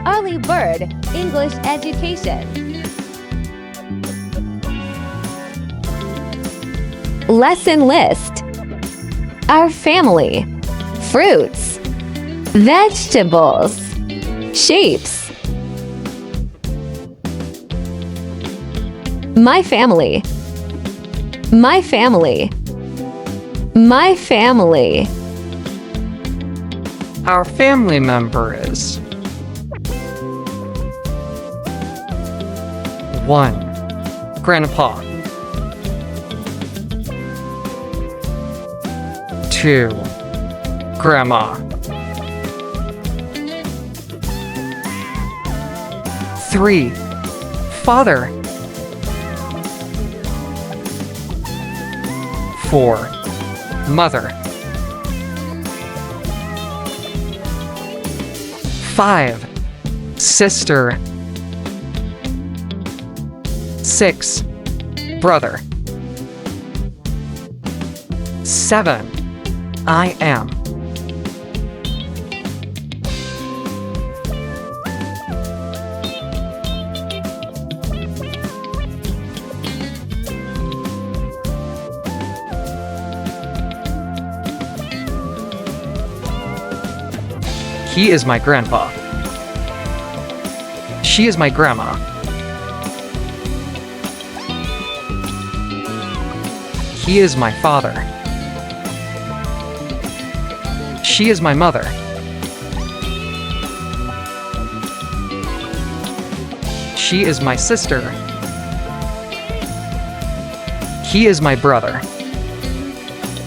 Early Bird English Education. Lesson list. Our family. Fruits. Vegetables. Shapes. My family. My family. My family. Our family member is 1. Grandpa. 2. Grandma. 3. Father. 4. Mother. 5. Sister. 6. Brother. 7. I am. He is my grandpa. She is my grandma. He is my father. She is my mother. She is my sister. He is my brother.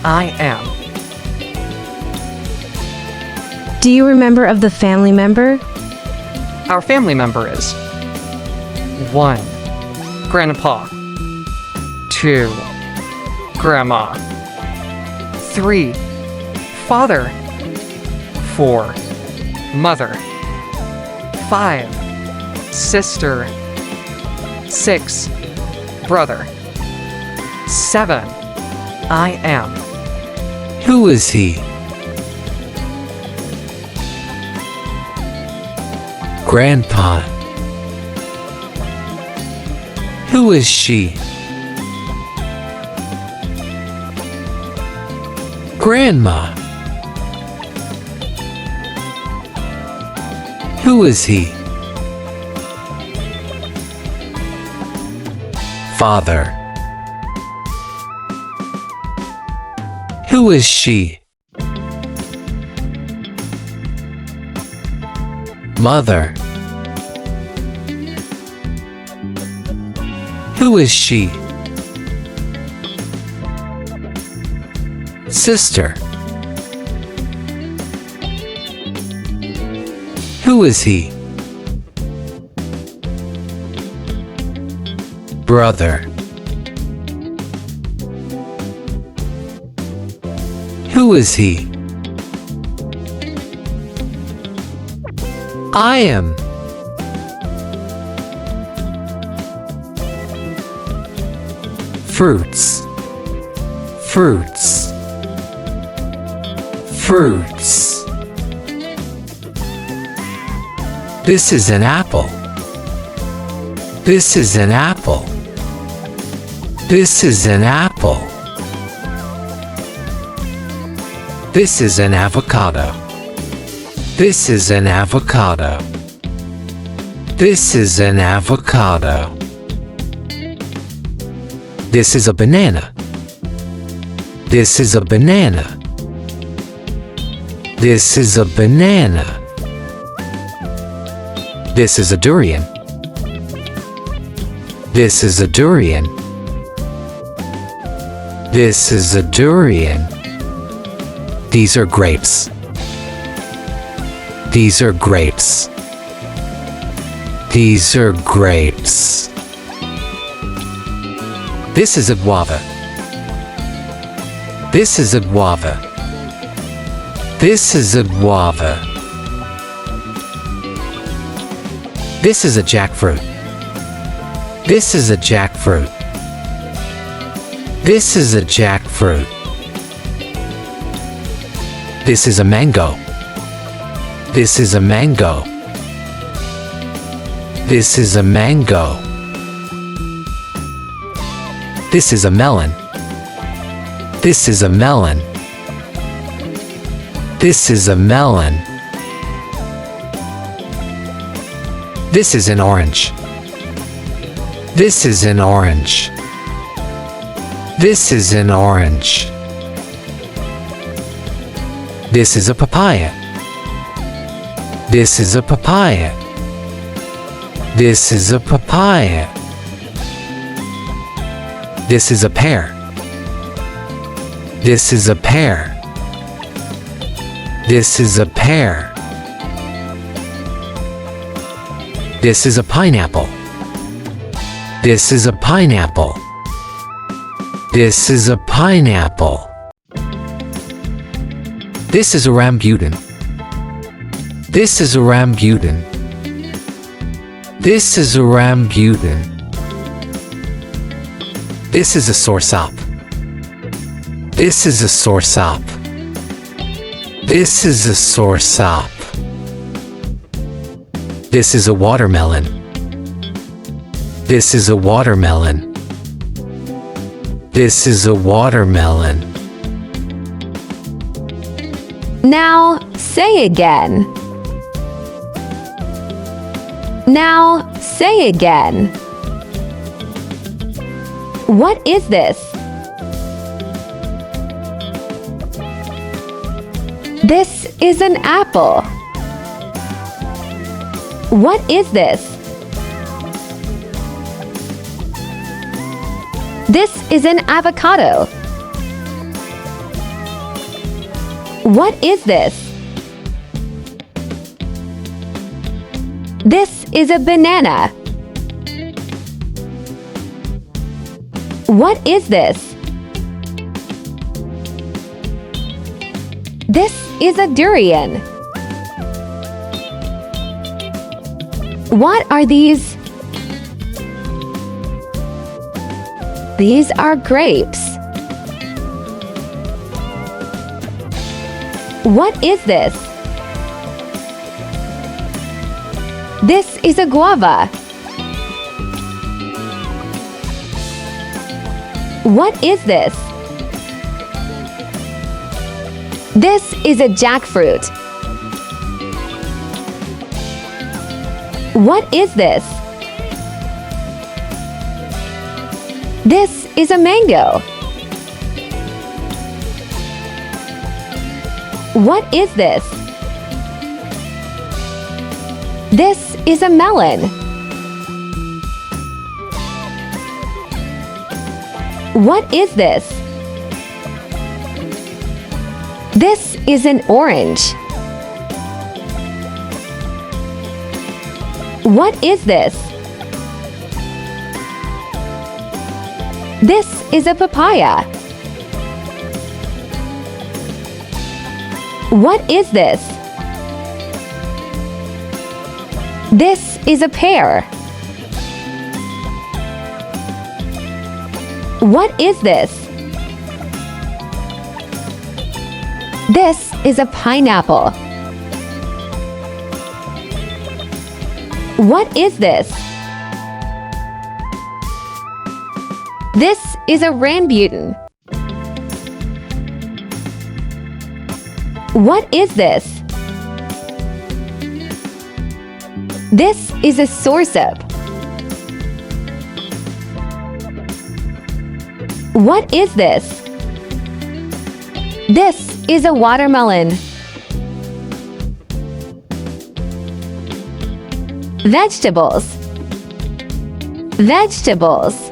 I am. Do you remember of the family member? Our family member is 1. Grandpa. 2. Grandma. 3. Father. 4. Mother. 5. Sister. 6. Brother. 7. I am. Who is he? Grandpa. Who is she? Grandma. Who is he? Father. Who is she? Mother. Who is she? Sister. Who is he? Brother. Who is he? I am. Fruits. Fruits. Fruits. This is an apple. This is an apple. This is an apple. This is an avocado. This is an avocado. This is an avocado. This is a banana. This is a banana. This is a banana. This is a durian. This is a durian. This is a durian. These are grapes. These are grapes. These are grapes. This is a guava. This is a guava. This is a guava. This is a jackfruit. This is a jackfruit. This is a jackfruit. This is a mango. This is a mango. This is a mango. This is a melon. This is a melon. This is a melon. This is an orange. This is an orange. This is an orange. This is a papaya. This is a papaya. This is a papaya. This is a pear. This is a pear. This is a pear. This is a pineapple. This is a pineapple. This is a pineapple. This is a rambutan. This is a rambutan. This is a rambutan. This is a soursop. This is a soursop. This is a soursop. This is a watermelon. This is a watermelon. This is a watermelon. Now say again. Now say again. What is this? This is an apple. What is this? This is an avocado. What is this? This is a banana. What is this? This is a durian. What are these? These are grapes. What is this? This is a guava. What is this? This is a jackfruit. What is this? This is a mango. What is this? This is a melon. What is this? This is an orange. What is this? This is a papaya. What is this? This is a pear. What is this? This is a pineapple. What is this? This is a rambutan. What is this? This is a soursop. What is this? This is a watermelon. Vegetables. Vegetables.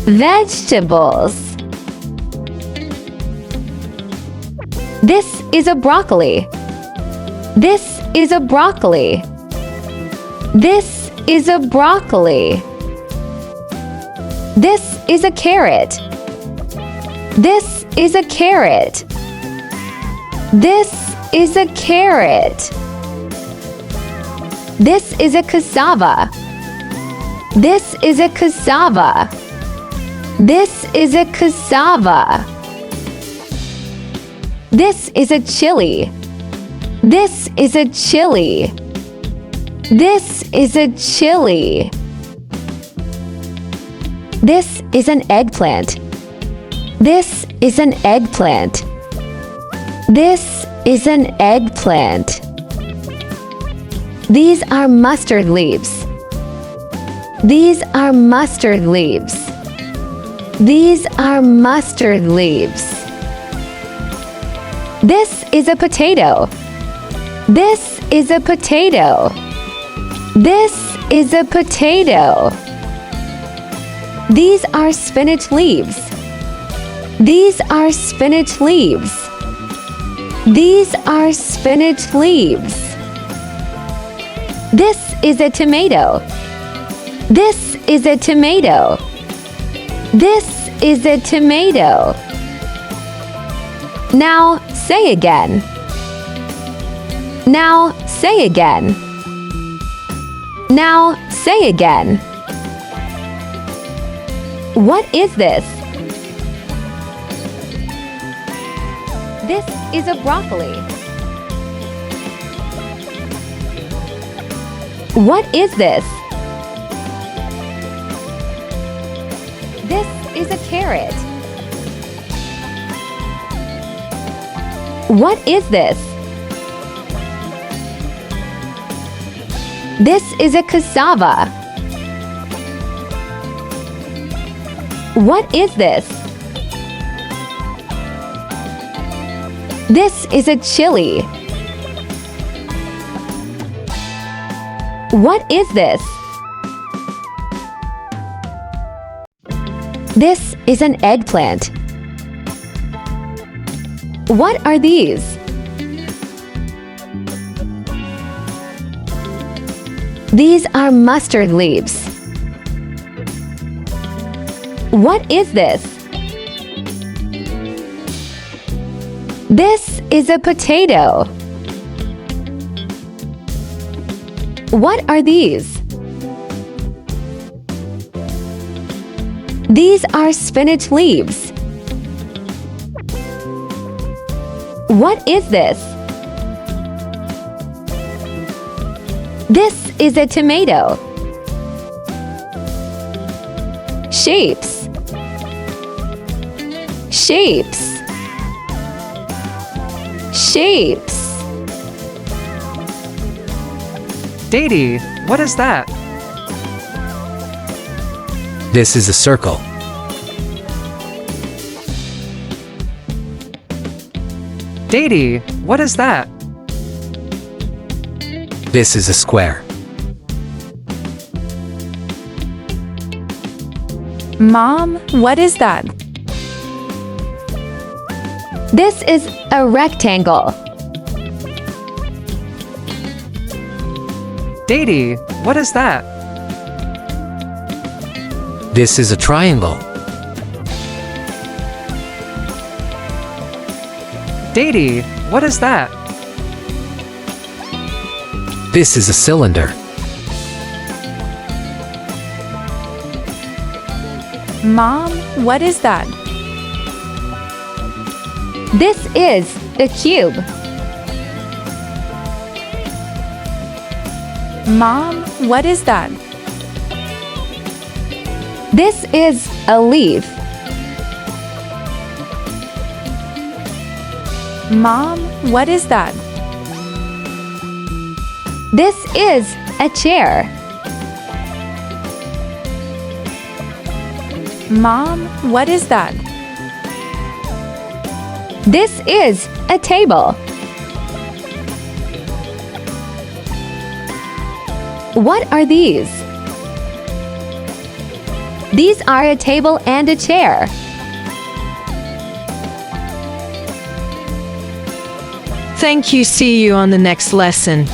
Vegetables. This is a broccoli. This is a broccoli. This is a broccoli. This is a carrot. This is a carrot. This is a carrot. This is a cassava. This is a cassava. This is a cassava. This is a chili. This is a chili. This is a chili. This is an eggplant. This is an eggplant. This is an eggplant. These are mustard leaves. These are mustard leaves. These are mustard leaves. This is a potato. This is a potato. This is a potato. These are spinach leaves. These are spinach leaves. These are spinach leaves. This is a tomato. This is a tomato. This is a tomato. Now say again. Now say again. Now say again. What is this? This is a broccoli. What is this? This is a carrot. What is this? This is a cassava. What is this? This is a chili. What is this? This is an eggplant. What are these? These are mustard leaves. What is this? This is a potato. What are these? These are spinach leaves. What is this? This is a tomato. Shapes. Shapes. Shapes. Datey, what is that? This is a circle. Datey, what is that? This is a square. Mom, what is that? This is a rectangle. Datey, what is that? This is a triangle. Datey, what is that? This is a cylinder. Mom, what is that? This is a cube. Mom, what is that? This is a leaf. Mom, what is that? This is a chair. Mom, what is that? This is a table. What are these? These are a table and a chair. Thank you. See you on the next lesson.